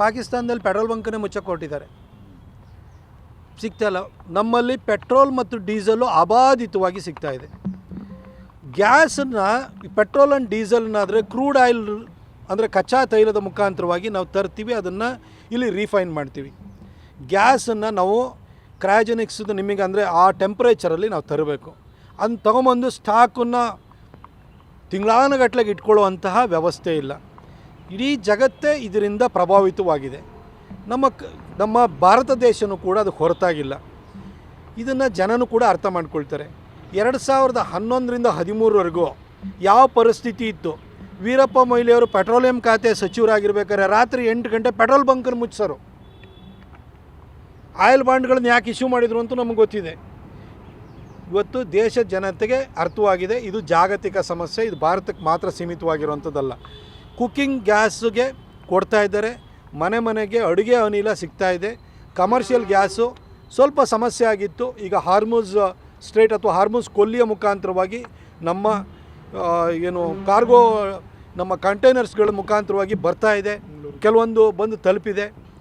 ಪಾಕಿಸ್ತಾನದಲ್ಲಿ ಪೆಟ್ರೋಲ್ ಬಂಕನ್ನೇ ಮುಚ್ಚಕ್ಕೆ ಹೊರಟಿದ್ದಾರೆ, ಸಿಗ್ತಾಯಿಲ್ಲ. ನಮ್ಮಲ್ಲಿ ಪೆಟ್ರೋಲ್ ಮತ್ತು ಡೀಸೆಲು ಅಬಾಧಿತವಾಗಿ ಸಿಗ್ತಾಯಿದೆ. ಗ್ಯಾಸನ್ನು, ಪೆಟ್ರೋಲ್ ಆ್ಯಂಡ್ ಡೀಸೆಲ್ನಾದರೆ ಕ್ರೂಡ್ ಆಯಿಲ್ ಅಂದರೆ ಕಚ್ಚಾ ತೈಲದ ಮುಖಾಂತರವಾಗಿ ನಾವು ತರ್ತೀವಿ, ಅದನ್ನು ಇಲ್ಲಿ ರೀಫೈನ್ ಮಾಡ್ತೀವಿ. ಗ್ಯಾಸನ್ನು ನಾವು ಕ್ರಯೋಜೆನಿಕ್ಸ್ದು ನಿಮಗೆ ಅಂದರೆ ಆ ಟೆಂಪ್ರೇಚರಲ್ಲಿ ನಾವು ತರಬೇಕು. ಅದನ್ನ ತೊಗೊಂಬಂದು ಸ್ಟಾಕನ್ನು ತಿಂಗಳಾನುಗಟ್ಟಲೆಗೆ ಇಟ್ಕೊಳ್ಳುವಂತಹ ವ್ಯವಸ್ಥೆ ಇಲ್ಲ. ಇಡೀ ಜಗತ್ತೇ ಇದರಿಂದ ಪ್ರಭಾವಿತವಾಗಿದೆ. ನಮ್ಮ ಭಾರತ ದೇಶನೂ ಕೂಡ ಅದಕ್ಕೆ ಹೊರತಾಗಿಲ್ಲ. ಇದನ್ನು ಜನನೂ ಕೂಡ ಅರ್ಥ ಮಾಡ್ಕೊಳ್ತಾರೆ. 2011ರಿಂದ 13ವರೆಗೂ ಯಾವ ಪರಿಸ್ಥಿತಿ ಇತ್ತು? ವೀರಪ್ಪ ಮೊಯ್ಲಿಯವರು ಪೆಟ್ರೋಲಿಯಂ ಖಾತೆ ಸಚಿವರಾಗಿರ್ಬೇಕಾದ್ರೆ ರಾತ್ರಿ 8 ಗಂಟೆ ಪೆಟ್ರೋಲ್ ಬಂಕನ್ನು ಮುಚ್ಚಿಸರು. ಆಯಿಲ್ ಬಾಂಡ್ಗಳನ್ನ ಯಾಕೆ ಇಶ್ಯೂ ಮಾಡಿದರು ಅಂತೂ ನಮಗೆ ಗೊತ್ತಿದೆ. ಇವತ್ತು ದೇಶದ ಜನತೆಗೆ ಅರ್ಥವಾಗಿದೆ, ಇದು ಜಾಗತಿಕ ಸಮಸ್ಯೆ, ಇದು ಭಾರತಕ್ಕೆ ಮಾತ್ರ ಸೀಮಿತವಾಗಿರುವಂಥದ್ದಲ್ಲ. ಕುಕ್ಕಿಂಗ್ ಗ್ಯಾಸ್ಗೆ ಕೊಡ್ತಾ ಇದ್ದಾರೆ, ಮನೆ ಮನೆಗೆ ಅಡುಗೆ ಅನಿಲ ಸಿಗ್ತಾ ಇದೆ. ಕಮರ್ಷಿಯಲ್ ಗ್ಯಾಸು ಸ್ವಲ್ಪ ಸಮಸ್ಯೆ ಆಗಿತ್ತು. ಈಗ ಹಾರ್ಮುಜ್ ಸ್ಟ್ರೇಟ್ ಅಥವಾ ಹಾರ್ಮುಜ್ ಕೊಲ್ಲಿಯ ಮುಖಾಂತರವಾಗಿ ನಮ್ಮ ಕಾರ್ಗೋ ನಮ್ಮ ಕಂಟೈನರ್ಸ್ಗಳ ಮುಖಾಂತರವಾಗಿ ಬರ್ತಾ ಇದೆ, ಕೆಲವೊಂದು ಬಂದು ತಲುಪಿದೆ.